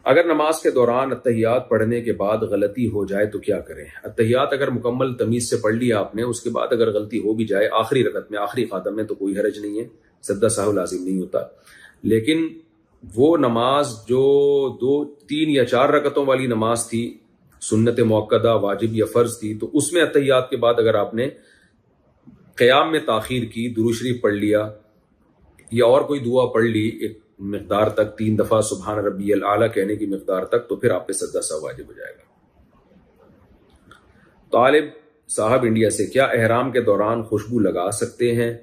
اگر نماز کے دوران اتحیات پڑھنے کے بعد غلطی ہو جائے تو کیا کریں؟ اتحیات اگر مکمل تمیز سے پڑھ لیا آپ نے، اس کے بعد اگر غلطی ہو بھی جائے آخری رکعت میں، آخری خاتم میں، تو کوئی حرج نہیں ہے، سجدہ سہو لازم نہیں ہوتا. لیکن وہ نماز جو 2، 3 یا 4 رکعتوں والی نماز تھی، سنت موقدہ، واجب یا فرض تھی، تو اس میں اتحیات کے بعد اگر آپ نے قیام میں تاخیر کی، درود شریف پڑھ لیا یا اور کوئی دعا پڑھ لی ایک مقدار تک، 3 دفعہ سبحان ربی الاعلیٰ کہنے کی مقدار تک، تو پھر آپ پہ سجدہ سہو واجب ہو جائے گا. طالب صاحب انڈیا سے، کیا احرام کے دوران خوشبو لگا سکتے ہیں؟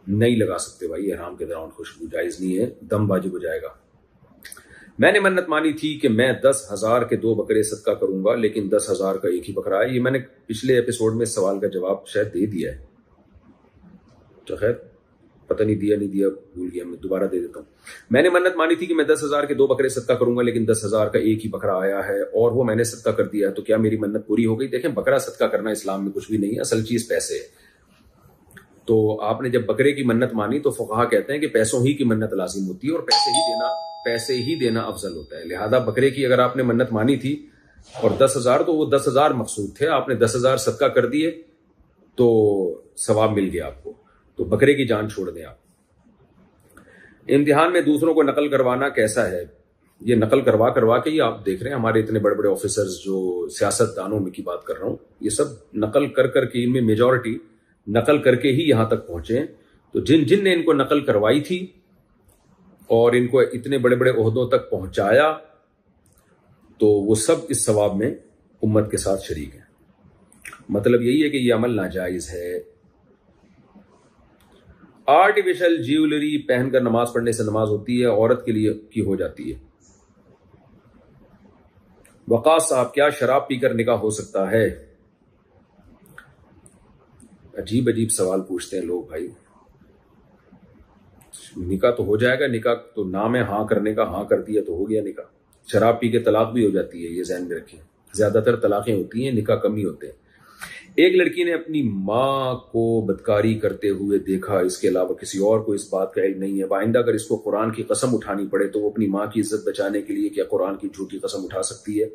نہیں لگا سکتے بھائی، احرام کے دوران خوشبو جائز نہیں ہے، دم واجب ہو جائے گا. میں نے منت مانی تھی کہ میں 10,000 کے 2 بکرے صدقہ کروں گا، لیکن 10,000 کا ایک ہی بکرا ہے۔ یہ میں نے پچھلے ایپیسوڈ میں اس سوال کا جواب شاید دے دیا ہے، تو خیر پتہ نہیں دیا بھول گیا، میں دوبارہ دے دیتا ہوں۔ میں نے منت مانی تھی کہ میں 10,000 کے 2 بکرے صدقہ کروں گا، لیکن 10,000 کا ایک ہی بکرا آیا ہے اور وہ میں نے صدقہ کر دیا ہے، تو کیا میری منت پوری ہو گئی؟ دیکھیں، بکرا صدقہ کرنا اسلام میں کچھ بھی نہیں ہے، اصل چیز پیسے ہے۔ تو آپ نے جب بکرے کی منت مانی تو فقہا کہتے ہیں کہ پیسوں ہی کی منت لازم ہوتی ہے اور پیسے ہی دینا افضل ہوتا ہے۔ لہذا بکرے کی اگر آپ نے منت مانی تھی اور 10,000، تو وہ 10,000 مقصود تھے، آپ نے 10,000 صدقہ کر دیے تو ثواب مل گیا آپ کو، تو بکرے کی جان چھوڑ دیں آپ۔ امتحان میں دوسروں کو نقل کروانا کیسا ہے؟ یہ نقل کروا کے ہی آپ دیکھ رہے ہیں ہمارے اتنے بڑے بڑے آفیسرز، جو سیاست دانوں میں کی بات کر رہا ہوں، یہ سب نقل کر کے، ان میں میجورٹی نقل کر کے ہی یہاں تک پہنچے ہیں۔ تو جن نے ان کو نقل کروائی تھی اور ان کو اتنے بڑے بڑے عہدوں تک پہنچایا، تو وہ سب اس ثواب میں امت کے ساتھ شریک ہیں۔ مطلب یہی ہے کہ یہ عمل ناجائز ہے۔ آرٹیفیشل جیولری پہن کر نماز پڑھنے سے نماز ہوتی ہے، عورت کے لیے کی ہو جاتی ہے۔ وقاص صاحب، کیا شراب پی کر نکاح ہو سکتا ہے؟ عجیب سوال پوچھتے ہیں لوگ بھائی۔ نکاح تو ہو جائے گا، نکاح تو نام ہے ہاں کرنے کا، ہاں کر دیا تو ہو گیا نکاح۔ شراب پی کے طلاق بھی ہو جاتی ہے، یہ ذہن میں رکھیں، زیادہ تر طلاقیں ہوتی ہیں، نکاح کم ہی ہوتے ہیں۔ ایک لڑکی نے اپنی ماں کو بدکاری کرتے ہوئے دیکھا، اس کے علاوہ کسی اور کو اس بات کا علم نہیں ہے، آئندہ اگر اس کو قرآن کی قسم اٹھانی پڑے تو وہ اپنی ماں کی عزت بچانے کے لیے کیا قرآن کی جھوٹی قسم اٹھا سکتی ہے؟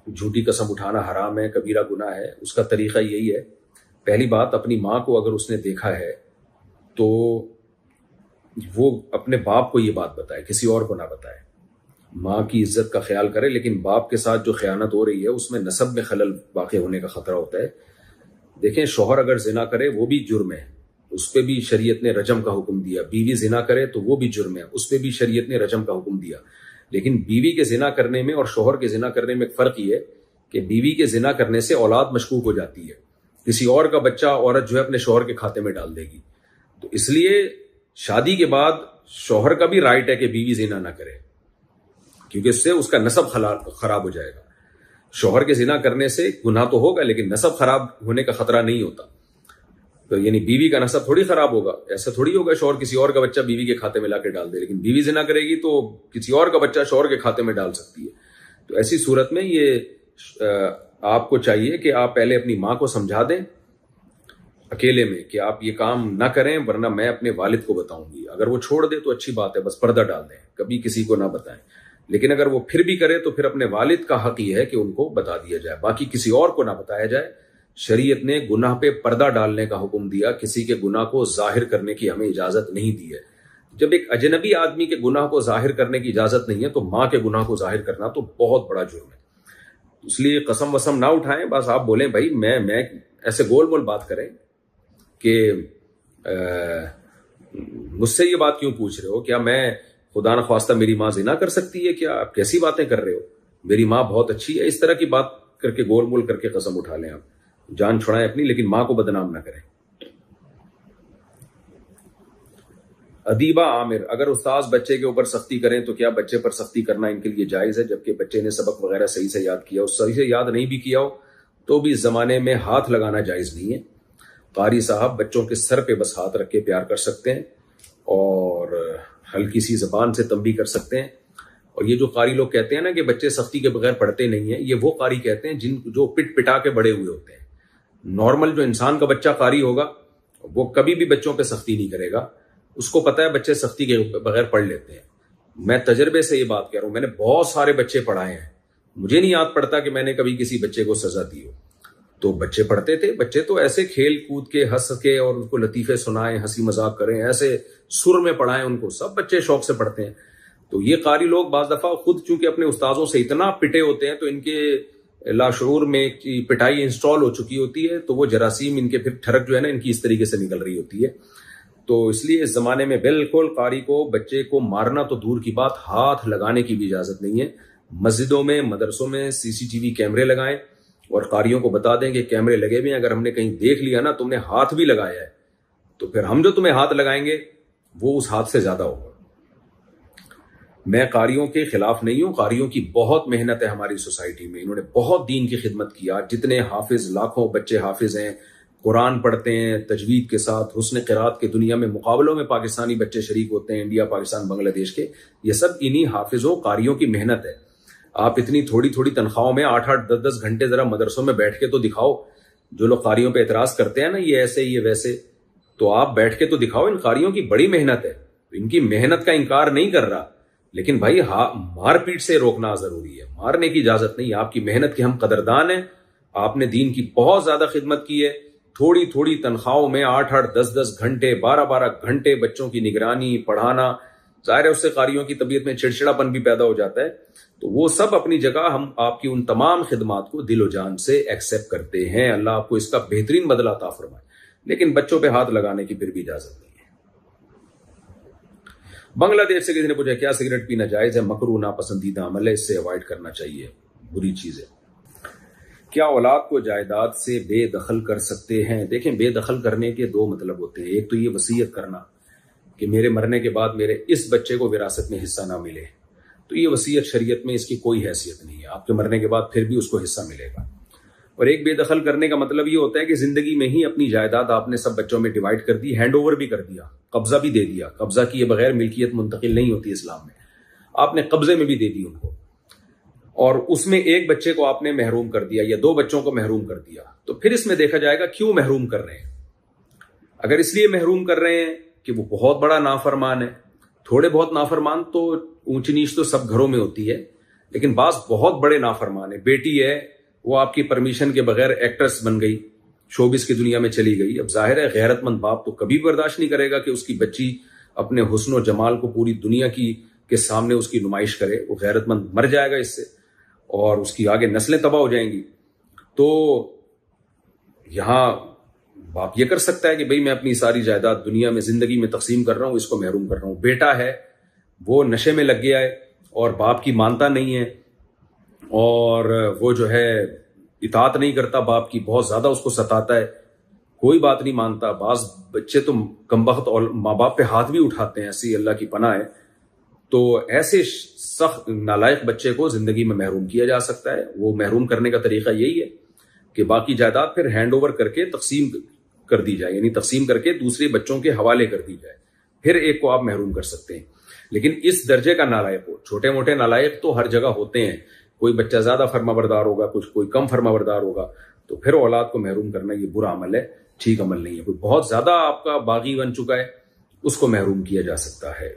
جھوٹی قسم اٹھانا حرام ہے، کبیرہ گناہ ہے۔ اس کا طریقہ یہی ہے، پہلی بات، اپنی ماں کو اگر اس نے دیکھا ہے تو وہ اپنے باپ کو یہ بات بتائے، کسی اور کو نہ بتائے۔ ماں کی عزت کا خیال کرے، لیکن باپ کے ساتھ جو خیانت ہو رہی ہے اس میں نسب میں خلل واقع ہونے کا خطرہ ہوتا ہے۔ دیکھیں، شوہر اگر زنا کرے وہ بھی جرم ہے، اس پہ بھی شریعت نے رجم کا حکم دیا۔ بیوی زنا کرے تو وہ بھی جرم ہے، اس پہ بھی شریعت نے رجم کا حکم دیا۔ لیکن بیوی کے زنا کرنے میں اور شوہر کے زنا کرنے میں ایک فرق یہ ہے کہ بیوی کے زنا کرنے سے اولاد مشکوک ہو جاتی ہے، کسی اور کا بچہ عورت جو ہے اپنے شوہر کے کھاتے میں ڈال دے گی۔ تو اس لیے شادی کے بعد شوہر کا بھی رائٹ ہے کہ بیوی زنا نہ کرے، کیونکہ اس سے اس کا نسب خراب ہو جائے گا۔ شوہر کے زنا کرنے سے گناہ تو ہوگا لیکن نسب خراب ہونے کا خطرہ نہیں ہوتا۔ تو یعنی بیوی کا نسب تھوڑی خراب ہوگا، ایسا تھوڑی ہوگا شوہر کسی اور کا بچہ بیوی کے کھاتے میں لا کے ڈال دے، لیکن بیوی زنا کرے گی تو کسی اور کا بچہ شوہر کے کھاتے میں ڈال سکتی ہے۔ تو ایسی صورت میں یہ آپ کو چاہیے کہ آپ پہلے اپنی ماں کو سمجھا دیں اکیلے میں کہ آپ یہ کام نہ کریں، ورنہ میں اپنے والد کو بتاؤں گی۔ اگر وہ چھوڑ دے تو اچھی بات ہے، بس پردہ ڈال دیں، کبھی کسی کو نہ بتائیں۔ لیکن اگر وہ پھر بھی کرے تو پھر اپنے والد کا حق یہ ہے کہ ان کو بتا دیا جائے، باقی کسی اور کو نہ بتایا جائے۔ شریعت نے گناہ پہ پردہ ڈالنے کا حکم دیا، کسی کے گناہ کو ظاہر کرنے کی ہمیں اجازت نہیں دی ہے۔ جب ایک اجنبی آدمی کے گناہ کو ظاہر کرنے کی اجازت نہیں ہے تو ماں کے گناہ کو ظاہر کرنا تو بہت بڑا جرم ہے۔ اس لیے قسم وسم نہ اٹھائیں، بس آپ بولیں بھائی میں ایسے گول مول بات کریں کہ مجھ سے یہ بات کیوں پوچھ رہے ہو، کیا میں خدا نخواستہ میری ماں زنا کر سکتی ہے؟ کیا آپ کیسی باتیں کر رہے ہو، میری ماں بہت اچھی ہے؟ اس طرح کی بات کر کے گول مول کر کے قسم اٹھا لیں، آپ جان چھڑائیں اپنی، لیکن ماں کو بدنام نہ کریں۔ ادیبہ عامر، اگر استاذ بچے کے اوپر سختی کریں تو کیا بچے پر سختی کرنا ان کے لیے جائز ہے، جبکہ بچے نے سبق وغیرہ صحیح سے یاد کیا ہو؟ صحیح سے یاد نہیں بھی کیا ہو تو بھی اس زمانے میں ہاتھ لگانا جائز نہیں ہے۔ قاری صاحب بچوں کے سر پہ بس ہاتھ رکھ کے پیار کر سکتے ہیں اور ہلکی سی زبان سے تنبیہ کر سکتے ہیں۔ اور یہ جو قاری لوگ کہتے ہیں نا کہ بچے سختی کے بغیر پڑھتے نہیں ہیں، یہ وہ قاری کہتے ہیں جو پٹ پٹا کے بڑے ہوئے ہوتے ہیں۔ نارمل جو انسان کا بچہ قاری ہوگا وہ کبھی بھی بچوں پہ سختی نہیں کرے گا، اس کو پتہ ہے بچے سختی کے بغیر پڑھ لیتے ہیں۔ میں تجربے سے یہ بات کہہ رہا ہوں، میں نے بہت سارے بچے پڑھائے ہیں، مجھے نہیں یاد پڑتا کہ میں نے کبھی کسی بچے کو سزا دی ہو۔ تو بچے پڑھتے تھے، بچے تو ایسے کھیل کود کے ہنس کے اور ان کو لطیفے سنائیں، ہنسی مذاق کریں، ایسے سر میں پڑھائیں ان کو، سب بچے شوق سے پڑھتے ہیں۔ تو یہ قاری لوگ بعض دفعہ خود چونکہ اپنے استاذوں سے اتنا پٹے ہوتے ہیں تو ان کے لاشعور میں پٹائی انسٹال ہو چکی ہوتی ہے، تو وہ جراثیم ان کے پھر ٹھڑک جو ہے نا ان کی اس طریقے سے نکل رہی ہوتی ہے۔ تو اس لیے اس زمانے میں بالکل قاری کو بچے کو مارنا تو دور کی بات، ہاتھ لگانے کی بھی اجازت نہیں ہے۔ مسجدوں میں مدرسوں میں CCTV کیمرے لگائیں اور قاریوں کو بتا دیں کہ کیمرے لگے ہوئے ہیں، اگر ہم نے کہیں دیکھ لیا نا تم نے ہاتھ بھی لگایا ہے تو پھر ہم جو تمہیں ہاتھ لگائیں گے وہ اس ہاتھ سے زیادہ ہوگا۔ میں قاریوں کے خلاف نہیں ہوں، قاریوں کی بہت محنت ہے ہماری سوسائٹی میں، انہوں نے بہت دین کی خدمت کیا. جتنے حافظ، لاکھوں بچے حافظ ہیں، قرآن پڑھتے ہیں تجوید کے ساتھ، حسن قرات کے دنیا میں مقابلوں میں پاکستانی بچے شریک ہوتے ہیں، انڈیا، پاکستان، بنگلہ دیش کے. یہ سب انہی حافظوں، قاریوں کی محنت ہے. آپ اتنی تھوڑی تھوڑی تنخواہوں میں 8-8 10-10 گھنٹے ذرا مدرسوں میں بیٹھ کے تو دکھاؤ. جو لوگ قاریوں پہ اعتراض کرتے ہیں نا، یہ ایسے یہ ویسے، تو آپ بیٹھ کے تو دکھاؤ. ان قاریوں کی بڑی محنت ہے، ان کی محنت کا انکار نہیں کر رہا، لیکن بھائی مار پیٹ سے روکنا ضروری ہے، مارنے کی اجازت نہیں. آپ کی محنت کے ہم قدردان ہیں، آپ نے دین کی بہت زیادہ خدمت کی ہے. تھوڑی تھوڑی تنخواہوں میں 8-8 10-10 گھنٹے 12-12 گھنٹے بچوں کی نگرانی، پڑھانا، ظاہر ہے اس سے قاریوں کی طبیعت میں چڑچڑاپن بھی پیدا ہو جاتا ہے. تو وہ سب اپنی جگہ، ہم آپ کی ان تمام خدمات کو دل و جان سے ایکسیپٹ کرتے ہیں. اللہ آپ کو اس کا بہترین بدلہ عطا فرمائے، لیکن بچوں پہ ہاتھ لگانے کی پھر بھی اجازت نہیں ہے. بنگلہ دیش سے کسی نے پوچھا، کیا سگریٹ پینا جائز ہے؟ مکروہ، ناپسندیدہ عمل ہے، اس سے اوائڈ کرنا چاہیے، بری چیز ہے. کیا اولاد کو جائیداد سے بے دخل کر سکتے ہیں؟ دیکھیں، بے دخل کرنے کے دو مطلب ہوتے ہیں. ایک تو یہ وصیت کرنا کہ میرے مرنے کے بعد میرے اس بچے کو وراثت میں حصہ نہ ملے، تو یہ وصیت شریعت میں اس کی کوئی حیثیت نہیں ہے. آپ کے مرنے کے بعد پھر بھی اس کو حصہ ملے گا. اور ایک بے دخل کرنے کا مطلب یہ ہوتا ہے کہ زندگی میں ہی اپنی جائیداد آپ نے سب بچوں میں ڈیوائڈ کر دی، ہینڈ اوور بھی کر دیا، قبضہ بھی دے دیا. قبضہ کیے بغیر ملکیت منتقل نہیں ہوتی اسلام میں. آپ نے قبضے میں بھی دے دی ان کو، اور اس میں ایک بچے کو آپ نے محروم کر دیا یا 2 بچوں کو محروم کر دیا. تو پھر اس میں دیکھا جائے گا کیوں محروم کر رہے ہیں. اگر اس لیے محروم کر رہے ہیں کہ وہ بہت بڑا نافرمان ہے، تھوڑے بہت نافرمان تو اونچ نیچ تو سب گھروں میں ہوتی ہے، لیکن بعض بہت بڑے نافرمان ہے. بیٹی ہے، وہ آپ کی پرمیشن کے بغیر ایکٹریس بن گئی، شوبز کی دنیا میں چلی گئی. اب ظاہر ہے غیرت مند باپ تو کبھی برداشت نہیں کرے گا کہ اس کی بچی اپنے حسن و جمال کو پوری دنیا کے سامنے اس کی نمائش کرے. وہ غیرت مند مر جائے گا اس سے، اور اس کی آگے نسلیں تباہ ہو جائیں گی. تو یہاں باپ یہ کر سکتا ہے کہ بھئی میں اپنی ساری جائیداد دنیا میں زندگی میں تقسیم کر رہا ہوں، اس کو محروم کر رہا ہوں. بیٹا ہے، وہ نشے میں لگ گیا ہے اور باپ کی مانتا نہیں ہے، اور وہ جو ہے اطاعت نہیں کرتا باپ کی، بہت زیادہ اس کو ستاتا ہے، کوئی بات نہیں مانتا. بعض بچے تو کمبخت اور ماں باپ پہ ہاتھ بھی اٹھاتے ہیں، ایسی اللہ کی پناہ ہے. تو ایسے سخت نالائق بچے کو زندگی میں محروم کیا جا سکتا ہے. وہ محروم کرنے کا طریقہ یہی ہے کہ باقی جائیداد پھر ہینڈ اوور کر کے تقسیم کر دی جائے، یعنی تقسیم کر کے دوسرے بچوں کے حوالے کر دی جائے. پھر ایک کو آپ محروم کر سکتے ہیں. لیکن اس درجے کا نالائق ہو، چھوٹے موٹے نالائق تو ہر جگہ ہوتے ہیں. کوئی بچہ زیادہ فرما بردار ہوگا، کوئی کم فرما بردار ہوگا، تو پھر اولاد کو محروم کرنا یہ برا عمل ہے، ٹھیک عمل نہیں ہے. کوئی بہت زیادہ آپ کا باغی بن چکا ہے، اس کو محروم کیا جا سکتا ہے.